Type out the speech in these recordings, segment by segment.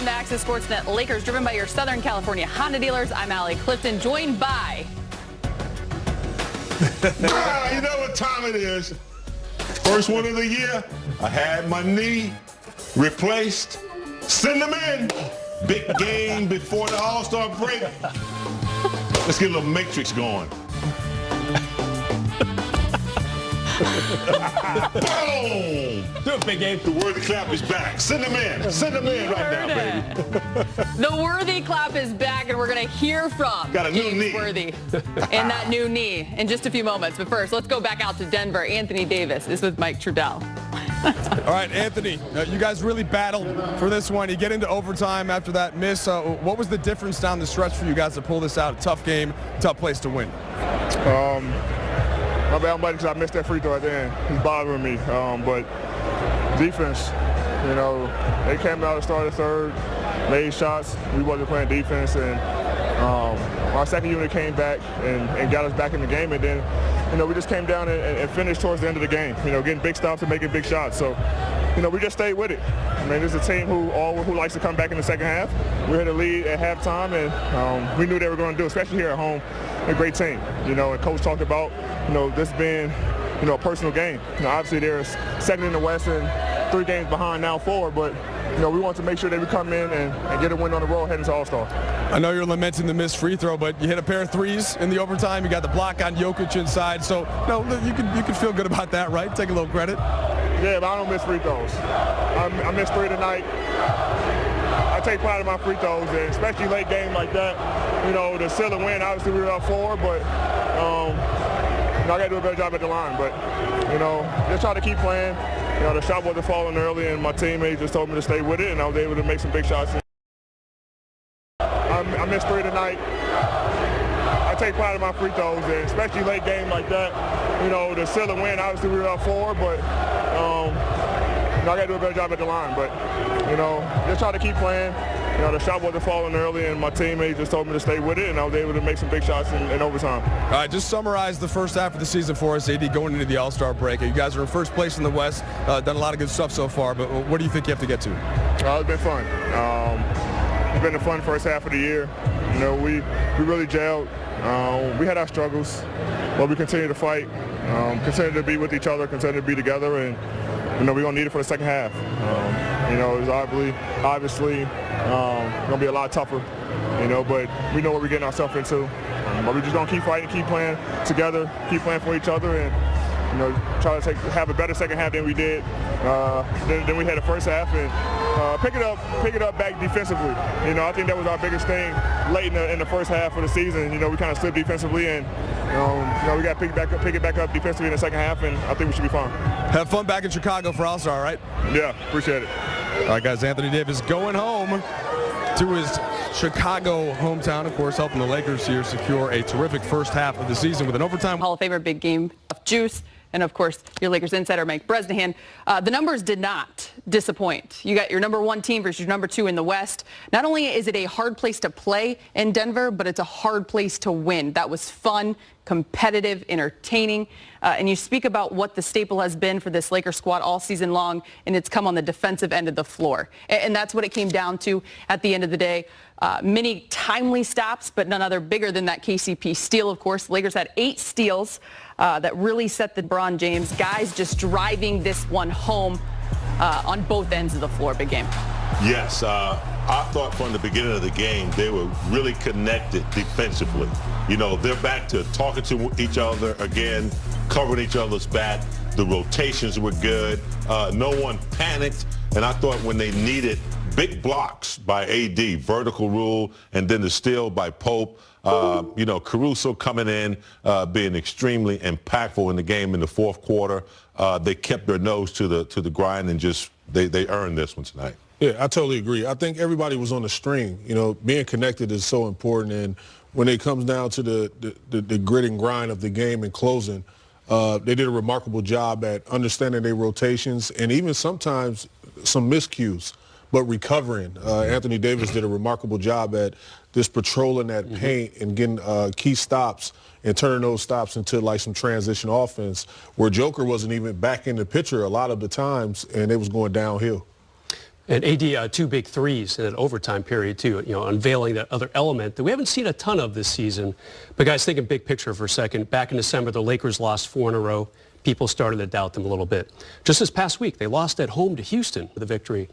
to Access Sportsnet Lakers, driven by your Southern California Honda dealers. I'm Allie Clifton, joined by... You know what time it is. First one of the year. I had my knee replaced. Send them in. Big game before the All-Star break. Let's get a little Matrix going. Boom! Do it, big game. The worthy clap is back. Send them in. Send them in right now, baby. The worthy clap is back, and we're going to hear from Got a new James knee. Worthy and that new knee in just a few moments. But first, let's go back out to Denver. Anthony Davis is with Mike Trudell. All right, Anthony, you guys really battled for this one. You get into overtime after that miss. What was the difference down the stretch for you guys to pull this out? A tough game, tough place to win. My bad, buddy, because I missed that free throw at the end. He's bothering me. But defense, you know, they came out to start the third, made shots. We wasn't playing defense, and our second unit came back and got us back in the game. And then, you know, we just came down and finished towards the end of the game, you know, getting big stops and making big shots. So, you know, we just stayed with it. I mean, this is a team who likes to come back in the second half. We had a lead at halftime, and we knew they were going to do, especially here at home, a great team. You know, and Coach talked about, you know, this being, you know, a personal game. You know, obviously they're second in the West and 3 games behind, now 4, but, you know, we want to make sure that we come in and get a win on the road heading to All-Star. I know you're lamenting the missed free throw, but you hit a pair of threes in the overtime. You got the block on Jokic inside, so no, you can feel good about that, right? Take a little credit. Yeah, but I don't miss free throws. I missed 3 tonight. I take pride in my free throws, and especially late game like that. You know, to seal a win, obviously we were up 4, but you know, I got to do a better job at the line. But, you know, just try to keep playing. You know, the shot wasn't falling early, and my teammate just told me to stay with it, and I was able to make some big shots. I missed 3 tonight. I take pride in my free throws, and especially late game like that. You know, to seal a win, obviously we were up 4, but you know, I got to do a better job at the line. But, you know, just try to keep playing. You know, the shot wasn't falling early, and my teammate just told me to stay with it, and I was able to make some big shots in overtime. All right, just summarize the first half of the season for us, AD, going into the All-Star break. You guys are in first place in the West, done a lot of good stuff so far, but what do you think you have to get to? It's been fun. It's been a fun first half of the year. You know, we really gelled. We had our struggles, but we continue to fight, continue to be with each other, continue to be together, and, you know, we're going to need it for the second half. You know, it's obviously going to be a lot tougher, you know, but we know what we're getting ourselves into. But we're just going to keep fighting, keep playing together, keep playing for each other, and, you know, try to have a better second half than we did, than we had the first half, and pick it up back defensively. You know, I think that was our biggest thing late in the first half of the season. You know, we kind of slipped defensively, and you know, we got to pick it back up defensively in the second half, and I think we should be fine. Have fun back in Chicago for All-Star, right? Yeah, appreciate it. All right, guys, Anthony Davis going home to his Chicago hometown, of course, helping the Lakers here secure a terrific first half of the season with an overtime. Hall of Famer, big game of juice. And, of course, your Lakers insider, Mike Bresnahan. The numbers did not disappoint. You got your number 1 team versus your number 2 in the West. Not only is it a hard place to play in Denver, but it's a hard place to win. That was fun, competitive, entertaining. And you speak about what the staple has been for this Lakers squad all season long, and it's come on the defensive end of the floor. And that's what it came down to at the end of the day. Many timely stops, but none other bigger than that KCP steal, of course. The Lakers had 8 steals that really set the LeBron James. Guys just driving this one home on both ends of the floor. Big game. Yes, I thought from the beginning of the game they were really connected defensively. You know, they're back to talking to each other again, covering each other's back. The rotations were good. No one panicked. And I thought when they needed big blocks by AD, vertical rule, and then the steal by Pope, you know, Caruso coming in, being extremely impactful in the game in the fourth quarter. They kept their nose to the grind and just they earned this one tonight. Yeah, I totally agree. I think everybody was on the string. You know, being connected is so important. And when it comes down to the grit and grind of the game and closing, they did a remarkable job at understanding their rotations and even sometimes some miscues, but recovering. Anthony Davis did a remarkable job at just patrolling that paint and getting key stops and turning those stops into like some transition offense where Joker wasn't even back in the picture a lot of the times and it was going downhill. And AD, 2 big threes in an overtime period, too, unveiling that other element that we haven't seen a ton of this season. But, guys, thinking big picture for a second. Back in December, the Lakers lost 4 in a row. People started to doubt them a little bit. Just this past week, they lost at home to Houston with a victory.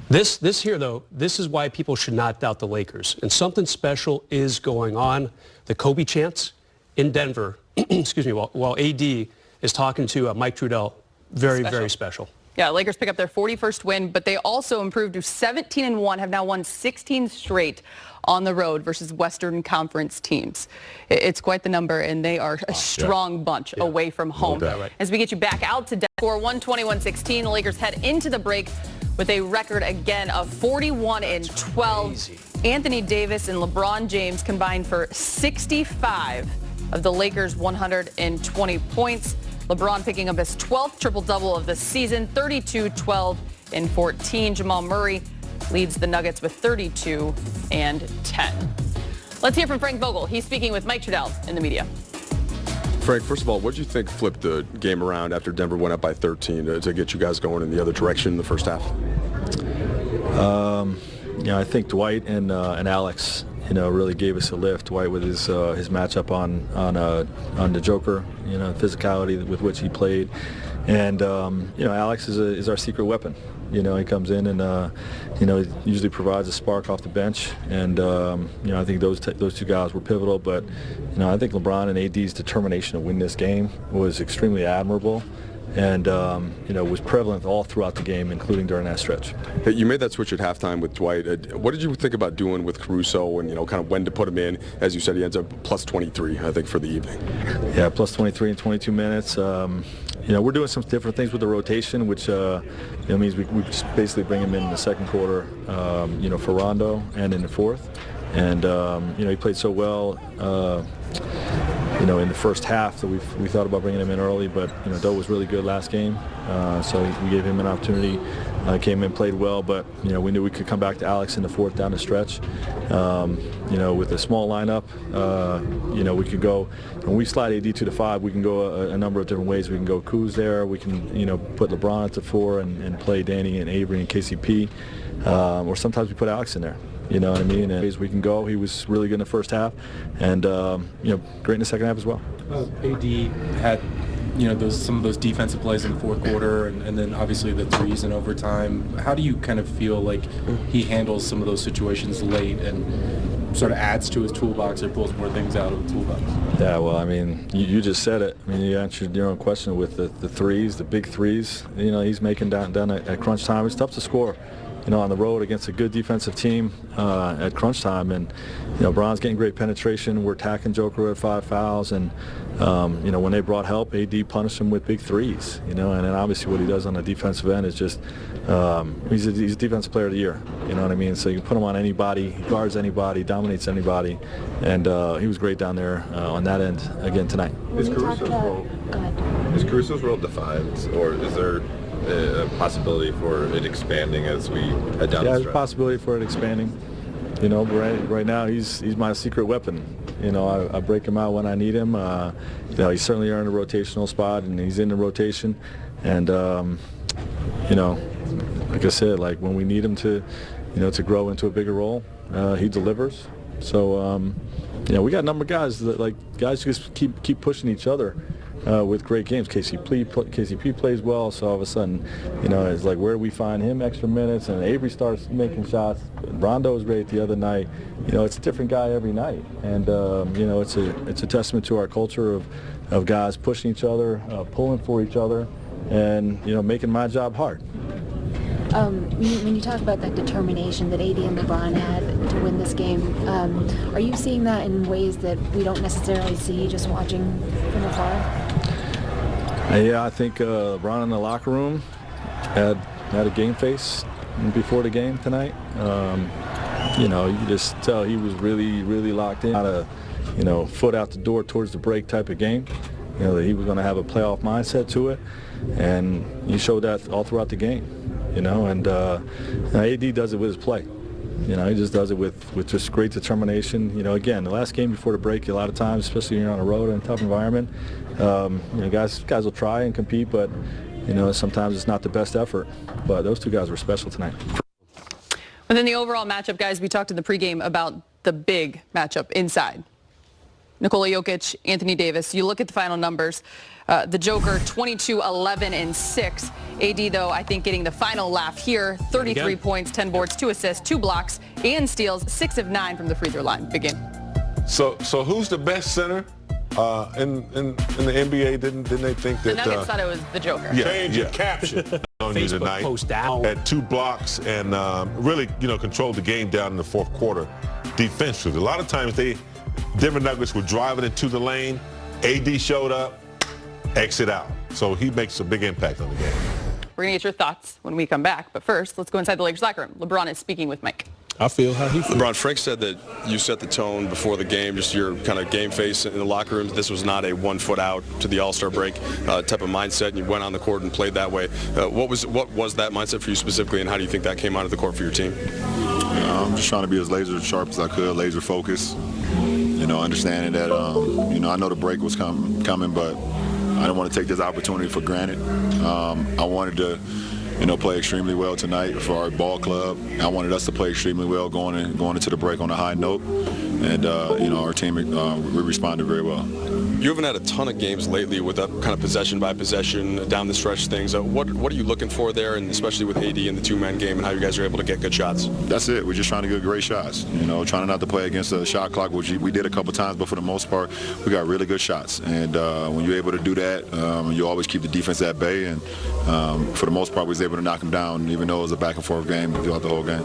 This here, though, this is why people should not doubt the Lakers. And something special is going on. The Kobe chants in Denver, excuse me, while AD is talking to Mike Trudell. Very special. Yeah, Lakers pick up their 41st win, but they also improved to 17-1, have now won 16 straight on the road versus Western Conference teams. It's quite the number, and they are a strong bunch away from home. Right. As we get you back out to Denver, for 121-16, the Lakers head into the break with a record again of 41-12. Anthony Davis and LeBron James combined for 65 of the Lakers' 120 points. LeBron picking up his 12th triple-double of the season, 32, 12, and 14. Jamal Murray leads the Nuggets with 32 and 10. Let's hear from Frank Vogel. He's speaking with Mike Trudell in the media. Frank, first of all, what did you think flipped the game around after Denver went up by 13 to get you guys going in the other direction in the first half? I think Dwight and Alex, really gave us a lift. Dwight with his matchup on the Joker, physicality with which he played, and Alex is our secret weapon. He comes in and usually provides a spark off the bench, and I think those two guys were pivotal. But I think LeBron and AD's determination to win this game was extremely admirable, and was prevalent all throughout the game, including during that stretch. Hey, you made that switch at halftime with Dwight. What did you think about doing with Caruso, and kind of when to put him in? As you said, he ends up plus 23, I think, for the evening. Yeah, plus 23 in 22 minutes. We're doing some different things with the rotation, which means we just basically bring him in the second quarter, for Rondo, and in the fourth. And he played so well, in the first half that we thought about bringing him in early, but Doe was really good last game, so we gave him an opportunity. Came in, played well, but we knew we could come back to Alex in the fourth down the stretch. With a small lineup, we could go. When we slide AD to the 5, we can go a number of different ways. We can go Kuz there. We can put LeBron at the 4 and play Danny and Avery and KCP, or sometimes we put Alex in there. You know what I mean? And as we can go, he was really good in the first half, and great in the second half as well. AD had some of those defensive plays in the fourth quarter, and then obviously the threes in overtime. How do you kind of feel like he handles some of those situations late and sort of adds to his toolbox or pulls more things out of the toolbox? Yeah, well, I mean, you just said it. I mean, you answered your own question with the threes, the big threes. He's making down at crunch time. It's tough to score, on the road against a good defensive team at crunch time. And, Bron's getting great penetration. We're attacking Joker at 5 fouls. And, when they brought help, AD punished him with big threes, and then obviously what he does on the defensive end is just, he's a defensive player of the year, you know what I mean? So you can put him on anybody, he guards anybody, dominates anybody, and he was great down there on that end again tonight. Is Caruso's role defined, or is there a possibility for it expanding as we head down the stretch? Yeah, there's a possibility for it expanding. But right now he's my secret weapon. I break him out when I need him. He's certainly earned a rotational spot, and he's in the rotation. And like I said, when we need him to, to grow into a bigger role, he delivers. So we got a number of guys that guys just keep pushing each other. With great games. KCP plays well, so all of a sudden, it's like, where do we find him extra minutes? And Avery starts making shots. Rondo was great the other night. It's a different guy every night, and it's a testament to our culture of guys pushing each other, pulling for each other, and making my job hard. When you talk about that determination that AD and LeBron had to win this game, are you seeing that in ways that we don't necessarily see just watching from afar? Yeah, I think LeBron in the locker room had a game face before the game tonight. You just tell he was really, really locked in. Not a, foot out the door towards the break type of game. That he was going to have a playoff mindset to it, and he showed that all throughout the game. And AD does it with his play. He just does it with just great determination. Again, the last game before the break, a lot of times, especially when you're on the road in a tough environment, guys will try and compete, but You know, sometimes it's not the best effort, but those two guys were special tonight. Within the overall matchup, guys, we talked in the pregame about the big matchup inside. Nikola Jokic, Anthony Davis. You look at the final numbers. The Joker, 22, 11, and 6. AD, though, I think getting the final laugh here. 33 points, 10 boards, 2 assists, 2 blocks, and steals, 6 of 9 from the free throw line. Begin. So who's the best center in the NBA? Didn't they think that? The Nuggets thought it was the Joker. Change your caption on you tonight. Post down. Had 2 blocks and really, controlled the game down in the fourth quarter defensively. A lot of times Denver Nuggets were driving into the lane. AD showed up, exit out. So he makes a big impact on the game. We're going to get your thoughts when we come back. But first, let's go inside the Lakers locker room. LeBron is speaking with Mike. I feel how he feels. LeBron, Frank said that you set the tone before the game, just your kind of game face in the locker room. This was not a 1 foot out to the All-Star break type of mindset, and you went on the court and played that way. What was that mindset for you specifically, and how do you think that came out of the court for your team? I'm just trying to be as laser sharp as I could, laser focused. Understanding that, I know the break was coming, but I didn't want to take this opportunity for granted. I wanted to, play extremely well tonight for our ball club. I wanted us to play extremely well going into the break on a high note. And, our team, we responded very well. You haven't had a ton of games lately with that kind of possession by possession, down the stretch things. What are you looking for there, and especially with AD in the two-man game and how you guys are able to get good shots? That's it. We're just trying to get great shots. Trying not to play against the shot clock, which we did a couple times, but for the most part, we got really good shots. And when you're able to do that, you always keep the defense at bay. And for the most part, we was able to knock them down, even though it was a back-and-forth game throughout the whole game.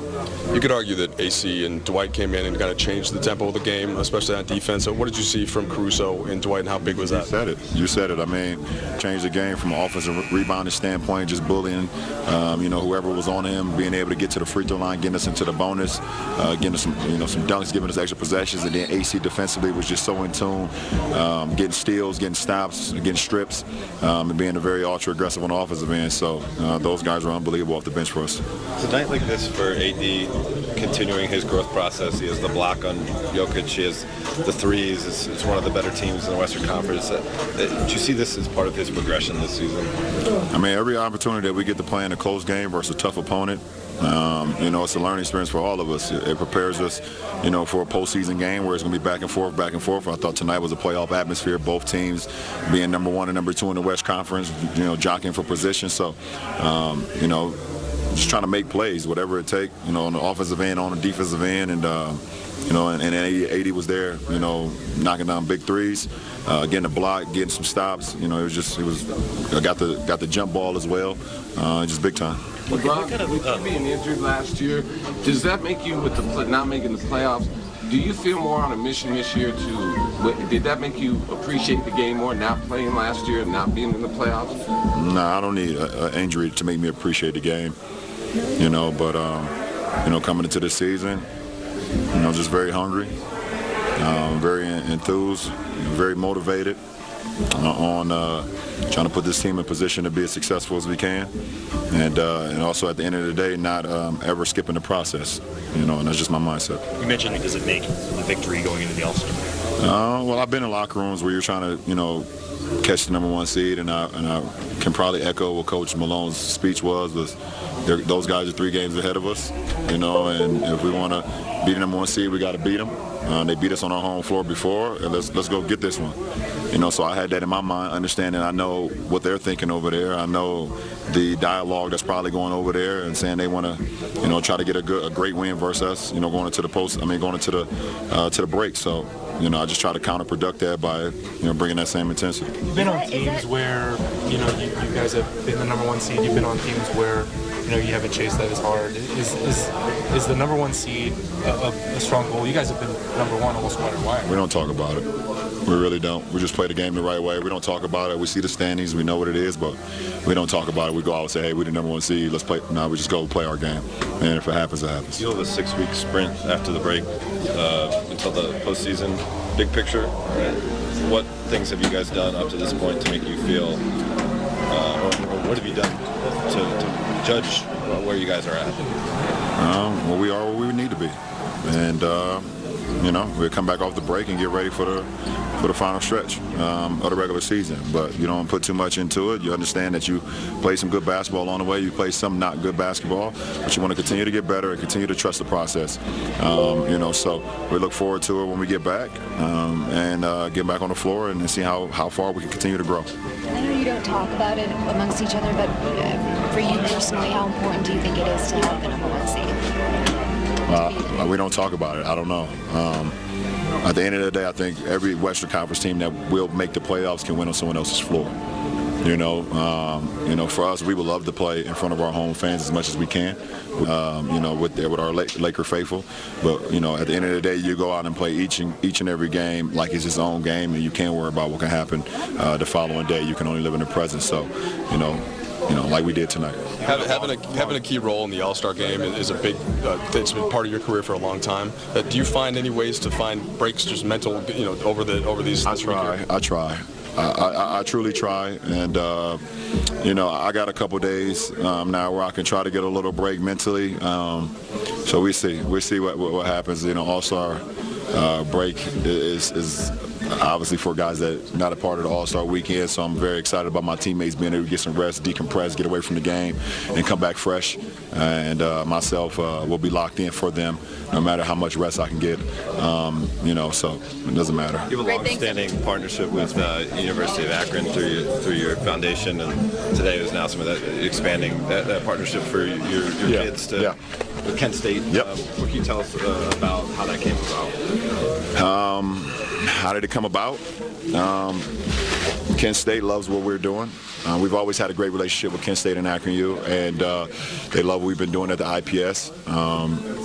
You could argue that AC and Dwight came in and kind of changed the tempo of the game, especially on defense. So what did you see from Caruso and Dwight, and how big was that? You said it. I mean, changed the game from an offensive rebounding standpoint, just bullying, whoever was on him, being able to get to the free throw line, getting us into the bonus, getting us some dunks, giving us extra possessions, and then AC defensively was just so in tune, getting steals, getting stops, getting strips, and being a very ultra-aggressive on the offensive end. So those guys were unbelievable off the bench for us. It's a night like this for AD, continuing his growth process. He has the block on Jokic. He has the threes. It's one of the better teams in the Western Conference. Do you see this as part of his progression this season? I mean, every opportunity that we get to play in a close game versus a tough opponent, it's a learning experience for all of us. It prepares us, for a postseason game where it's going to be back and forth. I thought tonight was a playoff atmosphere. Both teams being number 1 and number 2 in the West Conference, jockeying for position. So, just trying to make plays, whatever it takes, on the offensive end, on the defensive end, and and AD was there, knocking down big threes, getting a block, getting some stops. I got the jump ball as well, just big time. LeBron, with you being injured last year, does that make you, with not making the playoffs, do you feel more on a mission this year did that make you appreciate the game more, not playing last year and not being in the playoffs? No, I don't need an injury to make me appreciate the game, but coming into this season, just very hungry, very enthused, very motivated on trying to put this team in position to be as successful as we can, and also at the end of the day, not ever skipping the process, and that's just my mindset. You mentioned, does it make a victory going into the All-Star? Well, I've been in locker rooms where you're trying to, catch the number 1 seed, and I can probably echo what Coach Malone's speech was those guys are 3 games ahead of us, and if we want to be the number 1 seed, we got to beat them. They beat us on our home floor before, and let's go get this one. So I had that in my mind, understanding I know what they're thinking over there. I know the dialogue that's probably going over there, and saying they want to, try to get a great win versus us, going into the break. So, I just try to counterproduct that by, bringing that same intensity. You've been on teams where, you guys have been the number 1 seed. You've been on teams where, you haven't chased that as hard. Is the number 1 seed a strong goal? You guys have been number 1 almost no matter what. We don't talk about it. We really don't. We just play the game the right way. We don't talk about it. We see the standings. We know what it is, but we don't talk about it. We go out and say, hey, we're the number 1 seed. Let's play. No, we just go play our game. And if it happens, it happens. You'll have a 6-week sprint after the break until the postseason. Big picture, what things have you guys done up to this point to make you feel, or what have you done to judge where you guys are at? Well, we are where we need to be. And, we'll come back off the break and get ready for the final stretch of the regular season. But you don't put too much into it. You understand that you play some good basketball on the way. You play some not good basketball, but you want to continue to get better and continue to trust the process. So we look forward to it when we get back and get back on the floor and see how far we can continue to grow. I know you don't talk about it amongst each other, but for you personally, how important do you think it is to have the number 1 seed? We don't talk about it. I don't know. At the end of the day, I think every Western Conference team that will make the playoffs can win on someone else's floor. For us, we would love to play in front of our home fans as much as we can, with our Laker faithful. But, at the end of the day, you go out and play each and every game like it's its own game, and you can't worry about what can happen the following day. You can only live in the present. So, like we did tonight. Having a key role in the All-Star game is a big. It's been part of your career for a long time. Do you find any ways to find breaks, just mental, over these? I try. I truly try, and I got a couple days now where I can try to get a little break mentally. So we see what happens. All-Star break is obviously for guys that are not a part of the All-Star weekend, so I'm very excited about my teammates being able to get some rest, decompress, get away from the game, and come back fresh. And myself will be locked in for them no matter how much rest I can get. So it doesn't matter. You have a long-standing partnership with University of Akron through your foundation, and today was announced that expanding that partnership for your kids to with Kent State. What can you tell us about how that came about? How did it come about? Kent State loves what we're doing. We've always had a great relationship with Kent State and Akron U, and they love what we've been doing at the IPS,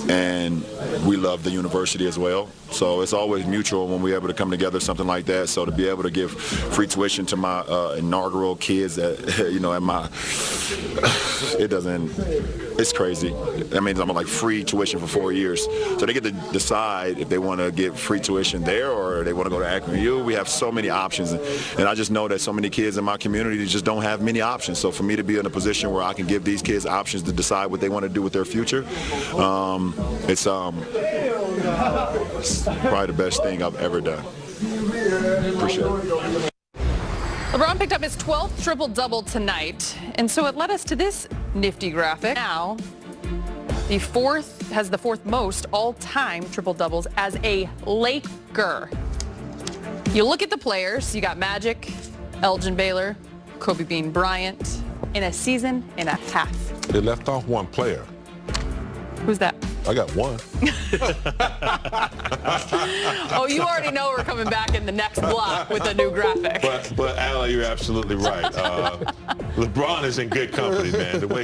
and we love the university as well. So it's always mutual when we're able to come together, something like that. So to be able to give free tuition to my inaugural kids it's crazy. That means I'm like free tuition for 4 years. So they get to decide if they want to get free tuition there or they want to go to Akron U. We have so many options, and I just know that so many kids in my community just don't have many options. So for me to be in a position where I can give these kids options to decide what they want to do with their future, it's probably the best thing I've ever done. Appreciate it. LeBron picked up his 12th triple-double tonight, and so it led us to this nifty graphic. Now, has the fourth most all-time triple-doubles as a Laker. You look at the players, you got Magic, Elgin Baylor, Kobe Bean Bryant, in a season and a half. They left off one player. Who's that? I got one. Oh, you already know we're coming back in the next block with a new graphic. But Al, you're absolutely right. LeBron is in good company, man. The way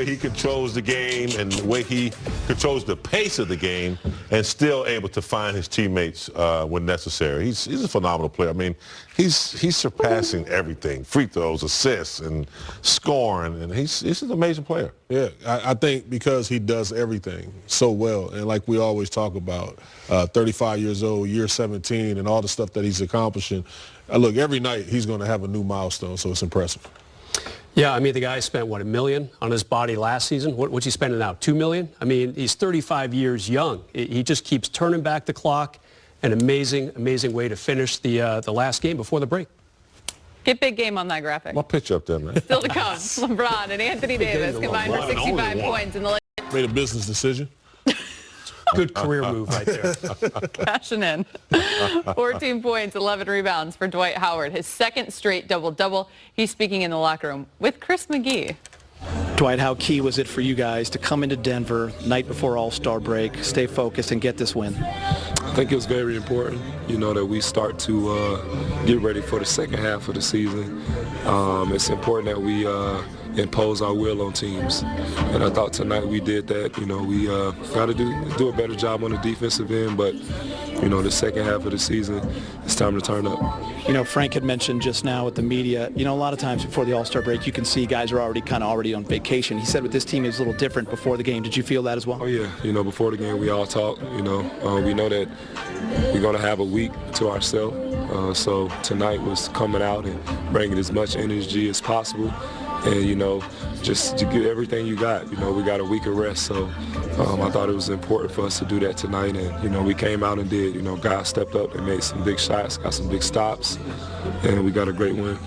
he controls the game and the way he controls the pace of the game, and still able to find his teammates when necessary. He's a phenomenal player. I mean, he's surpassing everything: free throws, assists, and scoring, and he's an amazing player. Yeah, I think because he does everything so well, and like we always talk about, 35 years old, year 17, and all the stuff that he's accomplishing. Look, every night he's going to have a new milestone, so it's impressive. Yeah, I mean, the guy spent, $1 million on his body last season. What's he spending now, $2 million? I mean, he's 35 years young. He just keeps turning back the clock. An amazing, amazing way to finish the last game before the break. Get big game on that graphic. My picture up there, man. Still to come. LeBron and Anthony Davis combined for 65 points in the Lakers. Made a business decision. Good career move right there. Cashing in. 14 points, 11 rebounds for Dwight Howard. His second straight double-double. He's speaking in the locker room with Chris McGee. Dwight, how key was it for you guys to come into Denver night before All-Star break, stay focused, and get this win? I think it was very important, that we start to get ready for the second half of the season. It's important that we impose our will on teams, and I thought tonight we did that. We got to do a better job on the defensive end, but the second half of the season, it's time to turn up. Frank had mentioned just now with the media, a lot of times before the All-Star break, you can see guys are already on vacation. He said with this team it was a little different before the game. Did you feel that as well? Oh yeah, before the game we all talk. We know that we're going to have a week to ourselves. So tonight was coming out and bringing as much energy as possible. and, you know, just to get everything you got. You know, we got a week of rest, so I thought it was important for us to do that tonight, and, you know, we came out and did. You know, guys stepped up and made some big shots, got some big stops, and we got a great win.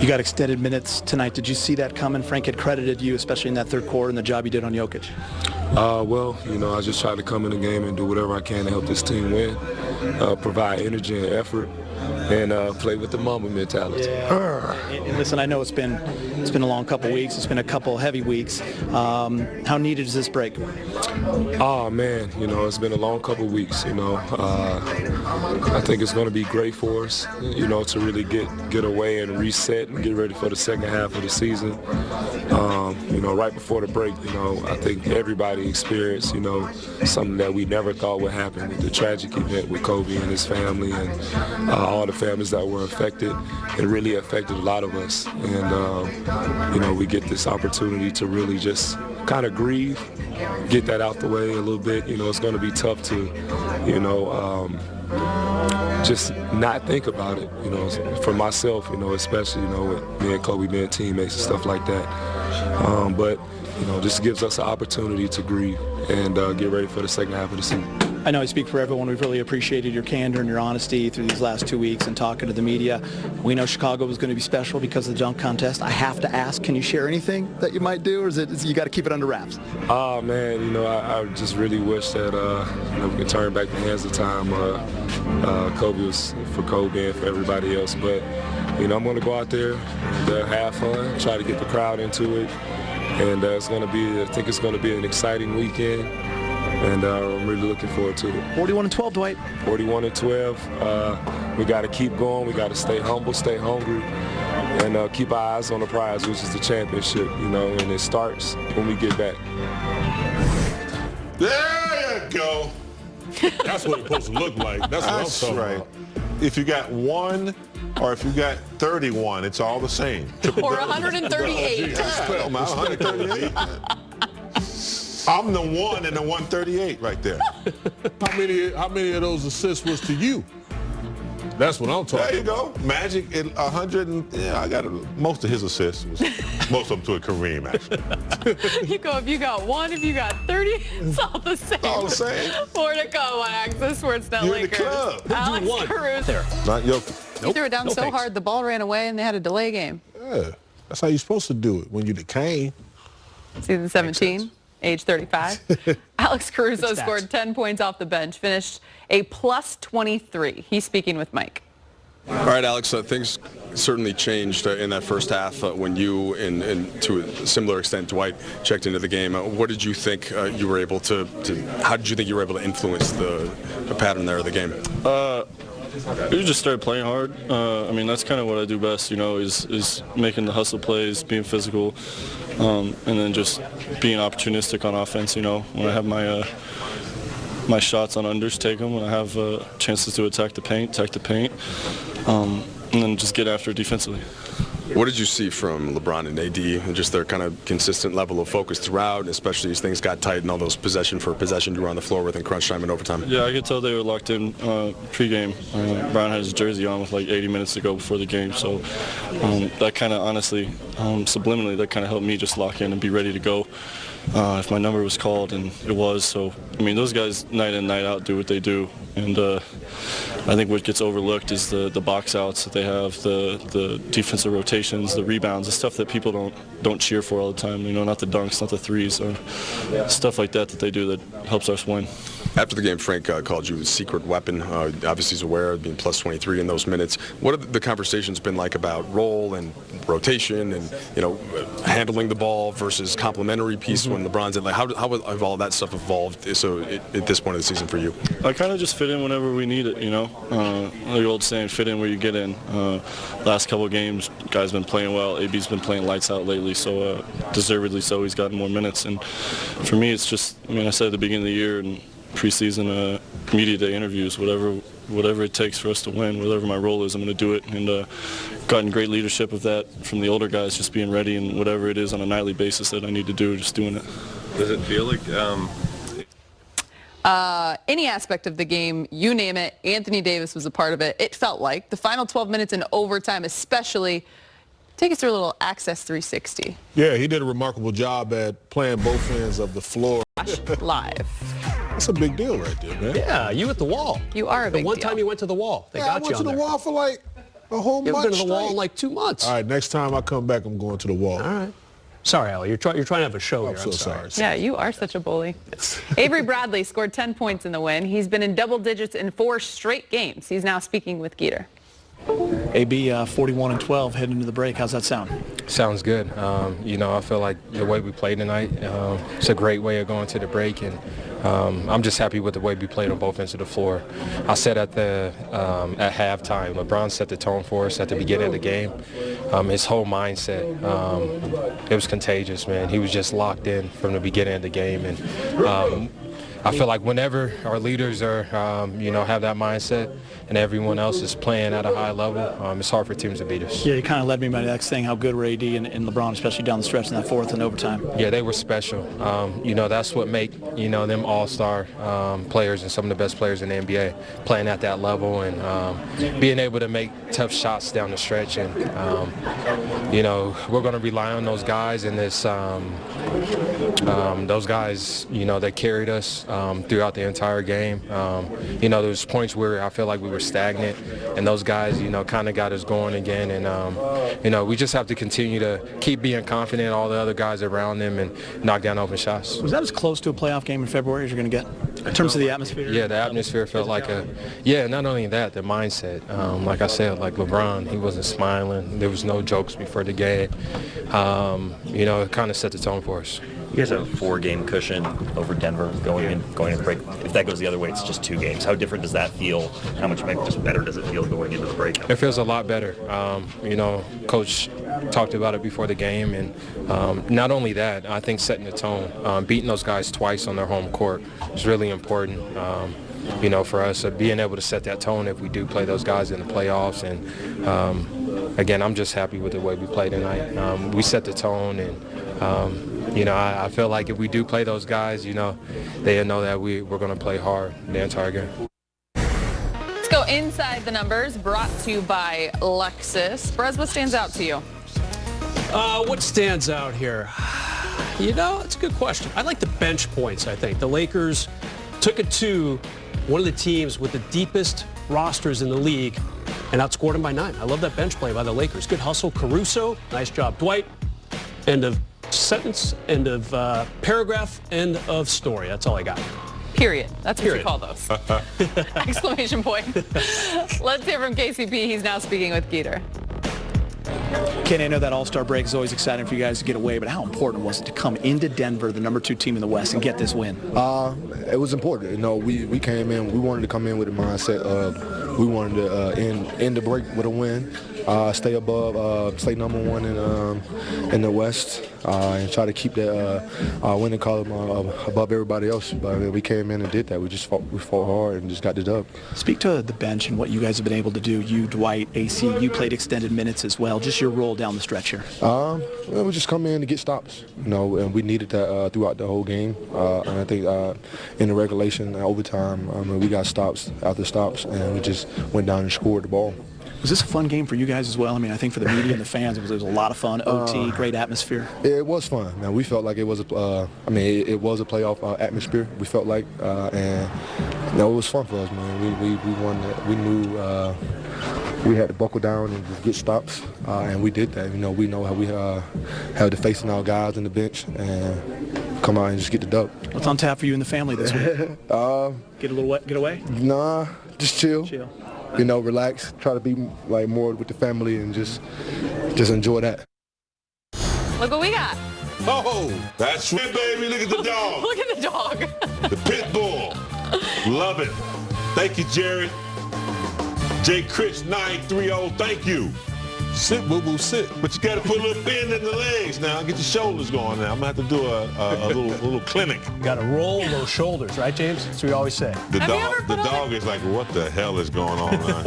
You got extended minutes tonight. Did you see that coming? Frank had credited you, especially in that third quarter, and the job you did on Jokic. Well, you know, I just try to come in the game and do whatever I can to help this team win, provide energy and effort, and play with the Mamba mentality. Yeah. And listen, I know it's been a long couple weeks. It's been a couple heavy weeks. How needed is this break? Oh man, you know, it's been a long couple weeks. You know, I think it's going to be great for us. You know, to really get away and reset and get ready for the second half of the season. You know, right before the break, you know, I think everybody experienced, you know, something that we never thought would happen with the tragic event with Kobe and his family and all the families that were affected. It really affected a lot of us. And, you know, we get this opportunity to really just kind of grieve, get that out the way a little bit. You know, it's going to be tough to, you know, just not think about it, you know, for myself, you know, especially, you know, with me and Kobe being teammates and stuff like that. But, you know, this gives us an opportunity to grieve and get ready for the second half of the season. I know I speak for everyone. We've really appreciated your candor and your honesty through these last 2 weeks and talking to the media. We know Chicago was going to be special because of the dunk contest. I have to ask, can you share anything that you might do, or is you got to keep it under wraps? Oh, man, you know, I just really wish that you know, we could turn back the hands of time. Kobe was for Kobe and for everybody else. But, you know, I'm going to go out there and have fun, try to get the crowd into it. And it's going to be, I think it's going to be an exciting weekend. And I'm really looking forward to it. 41-12, Dwight. 41-12. We got to keep going. We got to stay humble, stay hungry, and keep our eyes on the prize, which is the championship, you know, and it starts when we get back. There you go. That's what it's supposed to look like. That's what I'm talking about. If you got 1 or if you got 31, it's all the same. Or 138. 138. I'm the 1 and the 138 right there. How many of those assists was to you? That's what I'm talking about. There you go. Magic at 100. I got most of his assists. Most of them to a Kareem, actually. If you got 1, if you got 30, it's all the same. All the same. 4 to go on Access Sportsnet You're Lakers. in the club. Alex Caruso. Not Jokic. He threw it down so hard, the ball ran away, and they had a delay game. Yeah, that's how you're supposed to do it when you're the king. Season 17. Age 35. Alex Caruso scored 10 points off the bench, finished a plus 23. He's speaking with Mike. All right, Alex, things certainly changed in that first half when you, and to a similar extent, Dwight, checked into the game. What did you think you were able to how did you think you were able to influence the pattern there of the game? We just started playing hard. I mean, that's kind of what I do best, you know, is making the hustle plays, being physical, and then just being opportunistic on offense, you know. When I have my shots on unders, take them. When I have chances to attack the paint, and then just get after it defensively. What did you see from LeBron and AD and just their kind of consistent level of focus throughout, especially as things got tight and all those possession for possession you were on the floor with in crunch time and overtime? Yeah, I could tell they were locked in pregame. Brown had his jersey on with like 80 minutes to go before the game, so that kind of honestly, subliminally, that kind of helped me just lock in and be ready to go if my number was called, and it was. So, I mean, those guys night in, night out do what they do, and I think what gets overlooked is the box outs that they have, the defensive rotations, the rebounds, the stuff that people don't cheer for all the time. You know, not the dunks, not the threes, or stuff like that they do that helps us win. After the game, Frank called you a secret weapon. Obviously, he's aware of being plus 23 in those minutes. What have the conversations been like about role and rotation and, you know, handling the ball versus complementary piece when LeBron's in? Like, how have all that stuff evolved so at this point of the season for you? I kind of just fit in whenever we need it, you know. The old saying, fit in where you get in. Last couple of games, guys been playing well. AB's been playing lights out lately, so deservedly so. He's gotten more minutes. And for me, it's just, I mean, I said at the beginning of the year and preseason media day interviews, whatever it takes for us to win, whatever my role is, I'm going to do it. And gotten great leadership of that from the older guys, just being ready and whatever it is on a nightly basis that I need to do, just doing it. Does it feel like any aspect of the game, you name it, Anthony Davis was a part of it. It felt like the final 12 minutes in overtime, especially Take us through a little Access 360. Yeah, he did a remarkable job at playing both ends of the floor. Live. That's a big deal right there, man. Yeah, you at the wall. You are a big The one deal. time you went to the wall. They Yeah, got I you went to on the there. wall for like a whole You month haven't been to the wall in straight. like 2 months. All right, next time I come back, I'm going to the wall. All right. Sorry, Allie. You're trying to have a show here. I'm so sorry. Yeah, you are such a bully. Avery Bradley scored 10 points in the win. He's been in double digits in 4 straight games. He's now speaking with Geeter. AB 41-12 heading into the break. How's that sound? Sounds good. You know, I feel like the way we played tonight, it's a great way of going to the break, and I'm just happy with the way we played on both ends of the floor. I said at halftime, LeBron set the tone for us at the beginning of the game. His whole mindset, it was contagious, man. He was just locked in from the beginning of the game, and I feel like whenever our leaders are, have that mindset and everyone else is playing at a high level, it's hard for teams to beat us. Yeah, you kind of led me by the next thing, how good were AD and LeBron, especially down the stretch in that fourth and overtime. Yeah, they were special. That's what make, them all-star players and some of the best players in the NBA playing at that level and being able to make tough shots down the stretch. And, we're going to rely on those guys and this, those guys, that carried us throughout the entire game. There was points where I feel like we were stagnant, and those guys, kind of got us going again. And, we just have to continue to keep being confident, all the other guys around them, and knock down open shots. Was that as close to a playoff game in February as you're going to get in terms of the atmosphere? Yeah, the atmosphere felt like not only that, the mindset. Like I said, like LeBron, he wasn't smiling. There was no jokes before the game. It kind of set the tone for us. You guys have a 4-game cushion over Denver going into the break. If that goes the other way, it's just 2 games. How different does that feel? How much just better does it feel going into the break? It feels a lot better. Coach talked about it before the game, and not only that, I think setting the tone, beating those guys twice on their home court is really important. For us, being able to set that tone if we do play those guys in the playoffs. And again, I'm just happy with the way we played tonight. We set the tone, and I feel like if we do play those guys, they'll know that we're going to play hard the entire game. Let's go inside the numbers, brought to you by Lexus. Brez, what stands out to you? What stands out here? It's a good question. I like the bench points, I think. The Lakers took it to one of the teams with the deepest rosters in the league and outscored them by 9. I love that bench play by the Lakers. Good hustle. Caruso, nice job. Dwight, end of sentence, end of paragraph, end of story. That's all I got. Period. That's what you call those. Exclamation point. Let's hear from KCP. He's now speaking with Geeter. Kenny, I know that All-Star break is always exciting for you guys to get away, but how important was it to come into Denver, the number 2 team in the West, and get this win? It was important. We came in, we wanted to come in with a mindset of we wanted to end the break with a win, stay above, stay number 1 in the West, and try to keep that winning column above everybody else. But we came in and did that. We fought hard and just got the dub. Speak to the bench and what you guys have been able to do. You, Dwight, AC, you played extended minutes as well. Just your role down the stretch here. We just come in to get stops, and we needed that throughout the whole game. And I think in the regulation, overtime, we got stops after stops, and we just went down and scored the ball. Was this a fun game for you guys as well? I mean, I think for the media and the fans, it was a lot of fun. OT, great atmosphere. It was fun, man. We felt like it was it was a playoff atmosphere. We felt like, and it was fun for us, man. We won that. We knew we had to buckle down and just get stops, and we did that. We know how we have to facing our guys on the bench and come out and just get the dub. What's on tap for you and the family this week? Get away? Nah, just chill. Relax. Try to be like more with the family and just enjoy that. Look what we got. Oh, that's it, baby. Look at the dog. Look at the dog. The pit bull. Love it. Thank you, Jared. J. Critch 930. Thank you. Sit, boo-boo, sit. But you got to put a little bend in the legs now. Get your shoulders going now. I'm going to have to do a little clinic. You got to roll those shoulders, right, James? That's what we always say. The dog is like, what the hell is going on, man?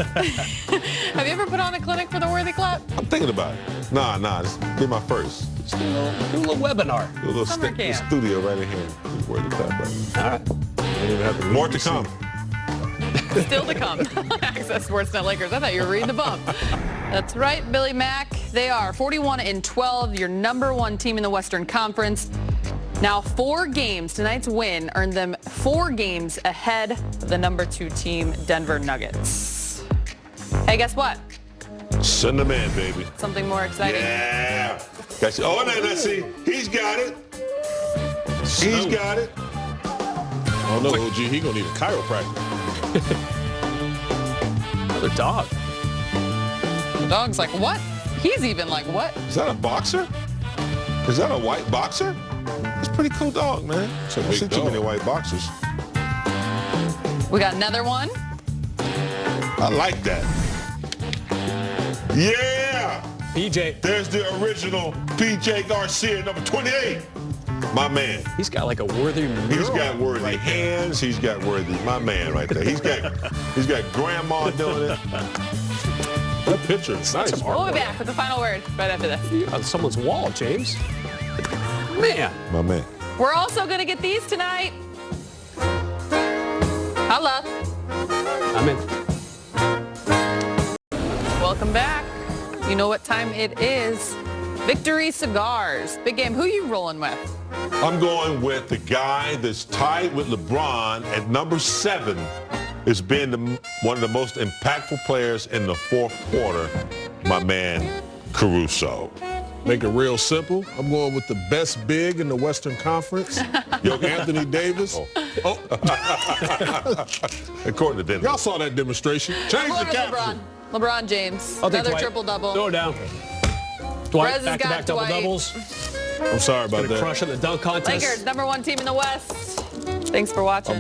Have you ever put on a clinic for the Worthy Clap? I'm thinking about it. Nah, this be my first. Do a little webinar. Do a little studio right in here. Worthy Clap, right? All right. More to come. Still to come. Access Sportsnet Lakers. I thought you were reading the bump. That's right, Billy Mack. They are 41-12, your number 1 team in the Western Conference. Now 4 games. Tonight's win earned them 4 games ahead of the number 2 team, Denver Nuggets. Hey, guess what? Send them in, baby. Something more exciting. Yeah. Oh, let's see. He's got it. He's got it. Oh, no, OG, he going to need a chiropractor. Another dog. The dog's like, what? He's even like, what? Is that a boxer? Is that a white boxer? It's a pretty cool dog, man. It's a I big see too dog. many white boxers. We got another one. I like that. Yeah! PJ. There's the original PJ Garcia, number 28. My man. He's got like a worthy mural. He's got worthy right hands. He's got worthy. My man right there. He's got grandma doing it. That picture is nice. We'll be back with the final word right after this. On someone's wall, James. Man. My man. We're also going to get these tonight. Holla. I'm in. Welcome back. You know what time it is. Victory Cigars. Big game. Who you rolling with? I'm going with the guy that's tied with LeBron at number 7 as being one of the most impactful players in the 4th quarter, my man Caruso. Make it real simple. I'm going with the best big in the Western Conference. Yo, Anthony Davis. Oh. According to Denver. Y'all saw that demonstration. Change the caption. LeBron James. I'll take Another Dwight. triple-double. Throw it down. Dwight, Perez has back-to-back got Dwight. double-doubles. I'm sorry about that. Crush in the dunk contest. Lakers, number 1 team in the West. Thanks for watching.